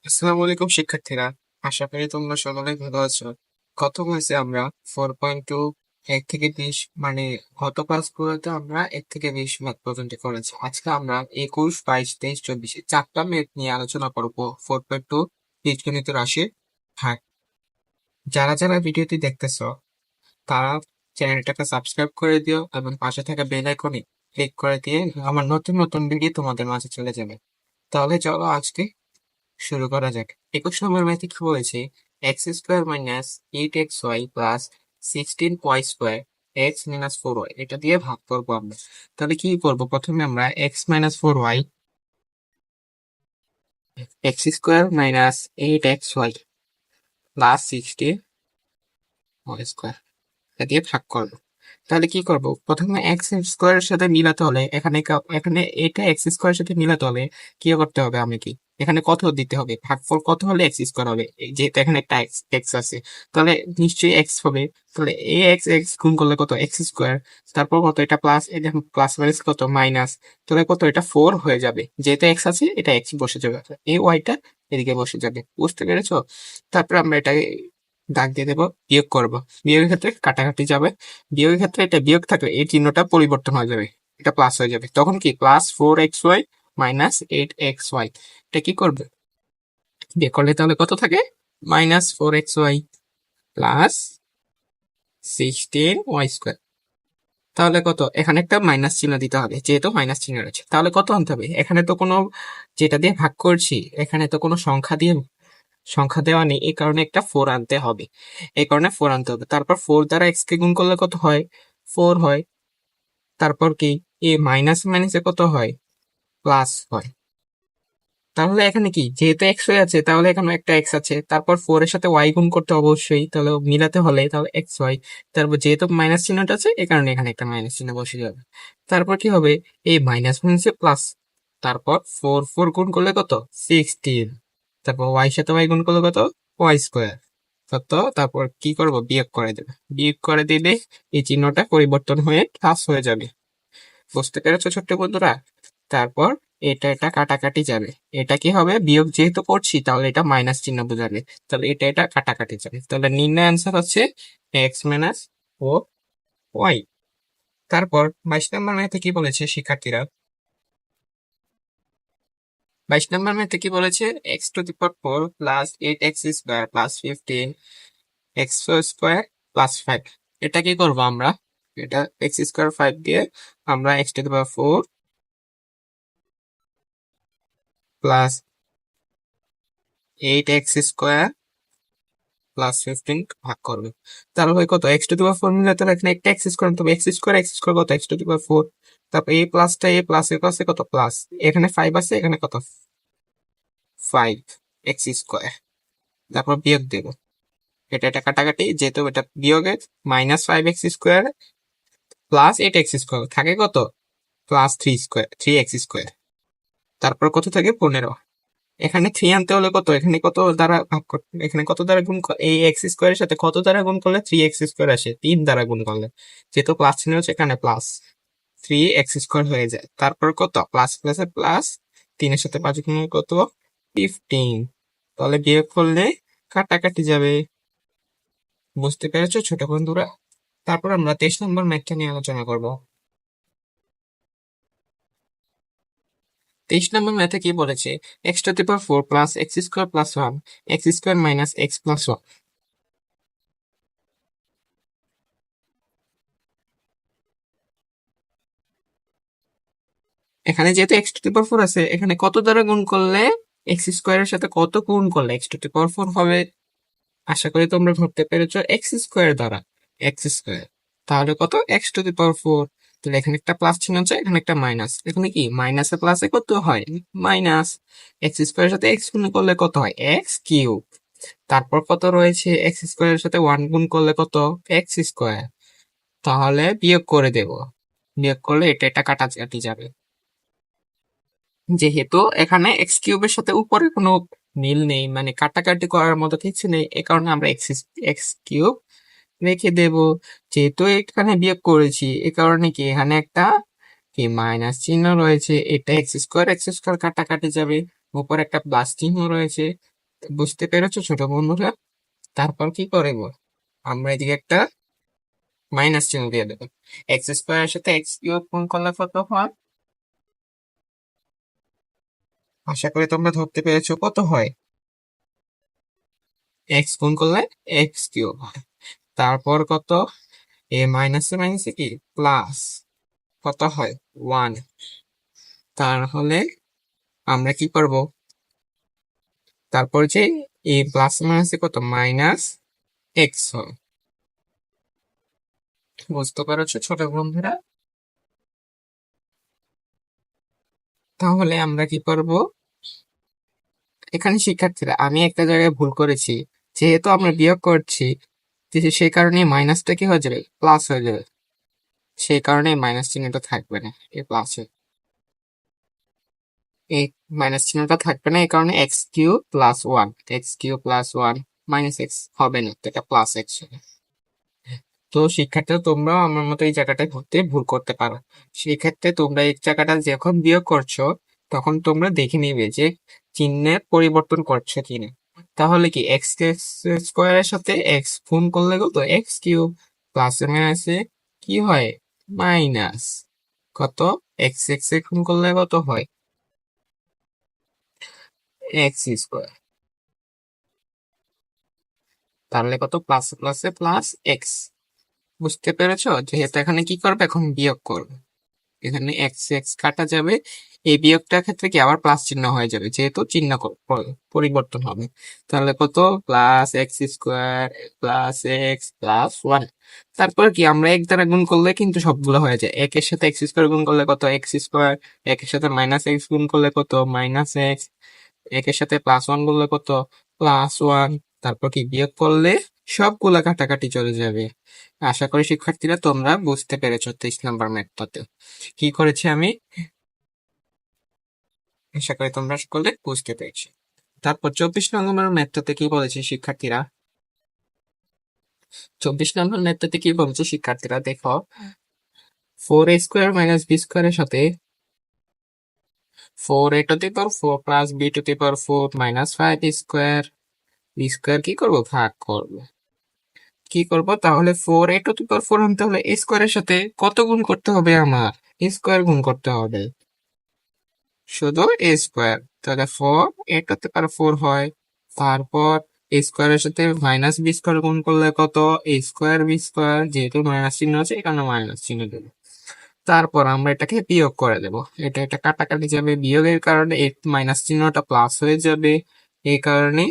আসসালামু আলাইকুম শিক্ষার্থীরা, আশা করি তোমরা সকলে ভালো আছো। গত ক্লাসে আমরা 4.2 1 থেকে 20 মানে গত ক্লাসগুলোতে আমরা 1 থেকে 20 ম্যাথ পর্যন্ত করেছি। আজকে আমরা 21, 22, 23, 24 চারটা ম্যাথ নিয়ে আলোচনা করবো। 4.2 বীজগণিত রাশির ভাগ। যারা যারা ভিডিওটি দেখতেছো তারা চ্যানেলটাকে সাবস্ক্রাইব করে দিও এবং পাশে থাকা বেল আইকনে ক্লিক করে দিয়ে আমার নতুন নতুন ভিডিও তোমাদের মাঝে চলে যাবে। তাহলে চলো আজকে শুরু করা যাক। 21 নম্বর ম্যাথে কি বলেছে? x² - 8xy plus 16y² x - 4y এটা দিয়ে ভাগ করবো আমরা। তাহলে কি করবো? প্রথমে আমরা x - 4y x² - 8xy plus 16y² এটা দিয়ে ভাগ করবো। তাহলে কি করব? প্রথমে এক্স স্কোয়ারের সাথে মিলাতে হলে এখানে এটা এক্স স্কোয়ারের সাথে মিলাতে হলে কি করতে হবে? আমি কি এখানে কত দিতে হবে? ভাগফল কত হলে এক্স স্কোয়ার হবে? যেহেতু এখানে একটা এক্স এক্স আছে, তাহলে নিশ্চয়ই এক্স হবে। তাহলে এ এক্স এক্স গুণ করলে কত? X square. তারপর কত? এটা প্লাস, এটা প্লাস মাইনাস কত? মাইনাস। তাহলে কত? এটা 4 হয়ে যাবে। যেহেতু এক্স আছে, এটা এক্স বসে যাবে, এই ওয়াইটা এদিকে বসে যাবে। বুঝতে পেরেছো? তারপর আমরা এটাকে দাগ দিয়ে দেবো, বিয়োগ করব। বিয়োগের ক্ষেত্রে কাটাকাটি যাবে। বিয়োগের ক্ষেত্রে এটা বিয়োগ থাকলে এই চিহ্নটা পরিবর্তন হয়ে যাবে, এটা প্লাস হয়ে যাবে। তখন কি? +4xy - 8xy এটা কি করবে? বিয়োগ করলে তাহলে কত থাকে? -4xy plus 16y²। তাহলে কত? এখানে একটা মাইনাস চিহ্ন দিতে হবে, যেহেতু মাইনাস চিহ্ন রয়েছে। তাহলে কত আনতে হবে? এখানে তো কোনো, যেটা দিয়ে ভাগ করছি এখানে তো কোনো সংখ্যা দেওয়া নেই, এই কারণে একটা 4 আনতে হবে। এই কারণে 4 আনতে হবে। তারপর 4 দ্বারা x কে গুণ করলে কত হয়? 4 হয়। তারপর কি? এ মাইনাস মাইনাসে কত হয়? প্লাস হয়। তাহলে এখানে কি? যেহেতু এক্স হয়ে আছে, তাহলে এখানে একটা এক্স আছে। তারপর 4 এর সাথে ওয়াই গুণ করতে অবশ্যই, তাহলে মিলাতে হলে তাহলে এক্স ওয়াই। তারপর যেহেতু মাইনাস চিহ্নটা আছে, এই কারণে এখানে একটা মাইনাস চিহ্ন বসে যাবে। তারপর কি হবে? এই মাইনাস মাইনাসে প্লাস। তারপর 4 গুণ করলে কত? 16। তারপর ওয়াই সাথে ওয়াই গুণ করলে কত? y²। কত? তারপর কি করব? বিয়োগ করে দেবে। বিয়োগ করে দিলে এই চিহ্নটা পরিবর্তন হয়ে প্লাস হয়ে যাবে। বুঝতে পেরেছো ছোট্ট বন্ধুরা? তারপর এটা কাটাকাটি যাবে। এটা কি হবে? বিয়োগ যেহেতু করছি, তাহলে এটা মাইনাস চিহ্ন বোঝাবে। তাহলে এটা কাটাকাটি যাবে। তাহলে নির্ণয় অ্যান্সার হচ্ছে এক্স মাইনাস ও ওয়াই। তারপর 22 নম্বর ম্যাথে কি বলেছে শিক্ষার্থীরা? 22 নম্বর ম্যাথে কি বলেছে? x⁴ plus 8x² plus 15x² plus 5 এটা কি করবো আমরা? এটা x² 5 দিয়ে আমরা x⁴ প্লাস 8x² প্লাস 15 ভাগ করবে। তাহলে হয় কত? x⁴ মিলে তাহলে এখানে একটা x² তবে x² কত? x⁴। তারপর এই প্লাসটা এই প্লাস এর পাশে কত? প্লাস। এখানে 5 আছে, এখানে কত? 5x²। তারপর বিয়োগ দেব। এটা কাটাকাটি, যেহেতু এটা বিয়োগের, -5x² প্লাস 8x² থাকে কত? +3x²। তারপর কত থাকে? 15। এখানে 3 আনতে হলে কত? এখানে কত দ্বারা ভাগ করতে, এখানে কত দ্বারা গুণ এই x² এর সাথে কত দ্বারা গুণ করলে 3x² আসে? 3 দ্বারা গুণ করলে। যেহেতু প্লাস চিহ্ন হচ্ছে, এখানে প্লাস 3x² হয়ে যায়। তারপর কত? প্লাস প্লাসে প্লাস, 3 এর সাথে 5 গুণ করলে কত? 15। তাহলে বিয়োগ করলে কাটাকাটি যাবে। বুঝতে পেরেছো ছোট বন্ধুরা? তারপর আমরা 23 নম্বর ম্যাথটা নিয়ে আলোচনা করব। 23 নম্বর ম্যাথে কি বলেছে? x⁴ plus x² plus 1 x² minus x plus 1। এখানে যেহেতু x⁴ আছে, এখানে কত দ্বারা গুণ করলে x² এর সাথে কত গুণ করলে x⁴ হবে? আশা করি তোমরা ধরতে পেরেছো, x² দ্বারা। x²। তাহলে কত? x⁴। তাহলে এখানে একটা প্লাস চিহ্ন আছে, এখানে একটা মাইনাস। এখানে কি? মাইনাসে প্লাসে কত হয়? মাইনাস। x² এর সাথে x গুণ করলে কত হয়? x³ তারপর কত রয়েছে? x² এর সাথে 1 গুণ করলে কত? x²। তাহলে বিয়োগ করে দেব। বিয়োগ করলে এটা কাটাকাটি যাবে। যেহেতু এখানে x³ এর সাথে উপরে কোনো মিল নেই, মানে কাটাকাটি করার মতো কিছু নেই, এ কারণে আমরা x³ রেখে দেব। যেহেতু এখানে বিয়োগ করেছি, এ কারণে কি এখানে একটা কি মাইনাস চিহ্ন রয়েছে, এটা x² কাটাকাটি যাবে। উপরে একটা প্লাস চিহ্ন রয়েছে, বুঝতে পেরেছো ছোট বন্ধুরা? তারপর কি করব, আমরা এদিকে একটা মাইনাস চিহ্ন দিয়ে দেবো। এক্স স্কোয়ারের সাথে এক্স কিউব গুণ করলে কত হয়? আশা করি তোমরা ধরতে পেরেছো কত হয়। এক্স গুণ করলে এক্স কিউব হয়। তারপর কত, এ মাইনাসে মাইনাসে কি প্লাস, কত হয় 1। তাহলে আমরা কি করব, তারপর যে এ প্লাস মাইনাসে কত মাইনাস এক্স হয়। বুঝতে পেরেছো ছোট বন্ধুরা? তাহলে আমরা কি করব, এখানে শিক্ষার্থীরা আমি একটা জায়গায় ভুল করেছি। যেহেতু আমরা বিয়োগ করছি, সেই কারণে মাইনাসটা কি হয়ে যাবে, প্লাস হয়ে যাবে। সেই কারণে মাইনাস চিহ্নটা থাকবে না, এই প্লাস, এই মাইনাস চিহ্নটা থাকবে না। এই কারণে x q plus one, x q plus one minus x হবে না, তো এটা প্লাস এক্স হবে। তো শিক্ষার্থীরা তোমরাও আমার মতো এই জায়গাটায় ভর্তি ভুল করতে পারো। সেই ক্ষেত্রে তোমরা এই জায়গাটা যখন বিয়োগ করছো, তখন তোমরা দেখে নিবে যে চিহ্নের পরিবর্তন করছো কিনা। তাহলে কি এক্স স্কোয়ারের সাথে এক্স গুণ করলে কত, এক্স কিউব প্লাস মাইনাসে কি হয় মাইনাস, কত এক্স এক্স গুণ করলে কত হয় এক্স স্কোয়ার। তাহলে কত প্লাস প্লাসে প্লাস এক্স। বুঝতে পেরেছো? যেহেতু এখানে কি করবে, এখন বিয়োগ করবে। এখানে এক্স এক্স কাটা যাবে, এই বিয়োগটার ক্ষেত্রে কি আবার প্লাস চিহ্ন হয়ে যাবে, যেহেতু চিহ্ন পরিবর্তন হবে। তাহলে কত plus x square plus x plus one. তারপর কি আমরা এক দ্বারা গুণ করলে কিন্তু সবগুলো হয়ে যায়। একের সাথে এক্স স্কোয়ার গুণ করলে কত এক্স স্কোয়ার, একের সাথে মাইনাস এক্স গুণ করলে কত মাইনাস এক্স, একের সাথে প্লাস ওয়ান বললে কত প্লাস ওয়ান। তারপর কি বিয়োগ করলে সবগুলা কাটাকাটি চলে যাবে। আশা করি শিক্ষার্থীরা তোমরা বুঝতে পেরেছো 23 নম্বর ম্যাথটাতে কি করেছি আমি। আশা করি তোমরা সকলে বুঝতে পেরেছো। তারপর 24 নম্বর ম্যাথটাতে কি বলেছে শিক্ষার্থীরা, 24 নম্বর ম্যাথটাতে কি বলেছে শিক্ষার্থীরা দেখো, 4a² - b² এর সাথে 4a⁴ plus b⁴ minus 5a² b² কি করবো, ভাগ করবো। কি করব, তাহলে 4a⁴ আনতে হলে a স্কোয়ারের সাথে কত গুণ করতে হবে, আমার স্কোয়ার গুণ করতে হবে, শুধু a স্কোয়ার। তাহলে 4a⁴ হয়। তারপর a স্কোয়ারের সাথে মাইনাস b² গুণ করলে কত a²b², যেহেতু মাইনাস চিহ্ন আছে এখানে মাইনাস চিহ্ন দেবো। তারপর আমরা এটাকে বিয়োগ করে দেব, এটা এটা কাটাকাটি যাবে, বিয়োগের কারণে এই মাইনাস চিহ্নটা প্লাস হয়ে যাবে। এই কারণে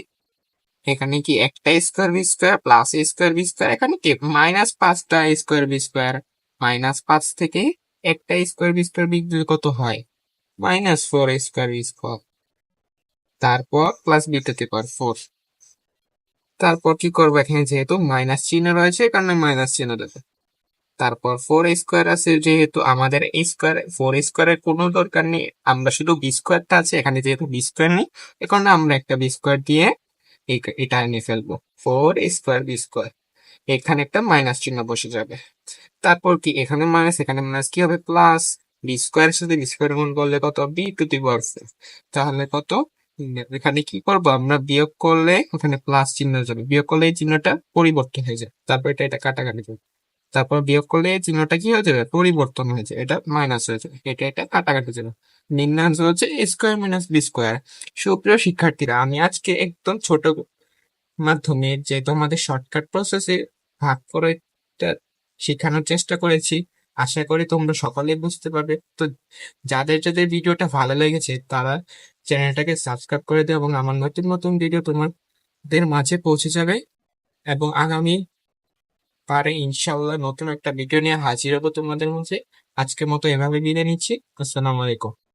এখানে কি একটা স্কোয়ার প্লাস স্কোয়ার, এখানে কি -5টা স্কোয়ার -5 থেকে একটা স্কোয়ার বিয়োগ কত হয় -4 স্কোয়ার। তারপর প্লাস b⁴। তারপর কি করবো, এখানে যেহেতু মাইনাস চিহ্ন রয়েছে এখানে মাইনাস চিহ্ন দেবো। তারপর 4 স্কোয়ার আছে, যেহেতু আমাদের স্কোয়ার 4 স্কোয়ারের কোনো দরকার নেই, আমরা শুধু b²টা আছে, এখানে যেহেতু b² নেই এখন আমরা একটা b² দিয়ে এটা এনে ফেলবো, 4 স্কোয়ার b²। এখানে একটা মাইনাস চিহ্ন বসে যাবে। তারপর কি এখানে মাইনাস এখানে মাইনাস কি হবে প্লাস, b² সাথে b² গুণ করলে কত b⁴। তাহলে কত, এখানে কি করবো আমরা, বিয়োগ করলে ওখানে প্লাস চিহ্ন যাবে, বিয়োগ করলে এই চিহ্নটা পরিবর্তন হয়ে যায়, তারপর এটা কাটাকাটি যাবে। তারপর বিয়োগ করলে এই চিহ্নটা কি হয়ে যাবে, পরিবর্তন হয়ে যায়, এটা মাইনাস হয়ে যাবে, এটা কাটাকাটি যাবে। নির্ণয় হচ্ছে a² - b²। সুপ্রিয় শিক্ষার্থীরা, আমি আজকে একদম ছোট মাধ্যমে যে তোমাদের শর্টকাট প্রসেসে ভাগ করে এটা শেখানোর চেষ্টা করেছি। আশা করি তোমরা সকলে বুঝতে পারবে। তো যাদের যাদের ভিডিওটা ভালো লেগেছে তারা চ্যানেলটাকে সাবস্ক্রাইব করে দেবে এবং আমার নতুন নতুন ভিডিও তোমাদের মাঝে পৌঁছে যাবে। এবং আগামী পারে ইনশাল্লাহ নতুন একটা ভিডিও নিয়ে হাজির হবো তোমাদের মাঝে। আজকের মতো এভাবে বিদায় নিচ্ছি। আসসালামু আলাইকুম।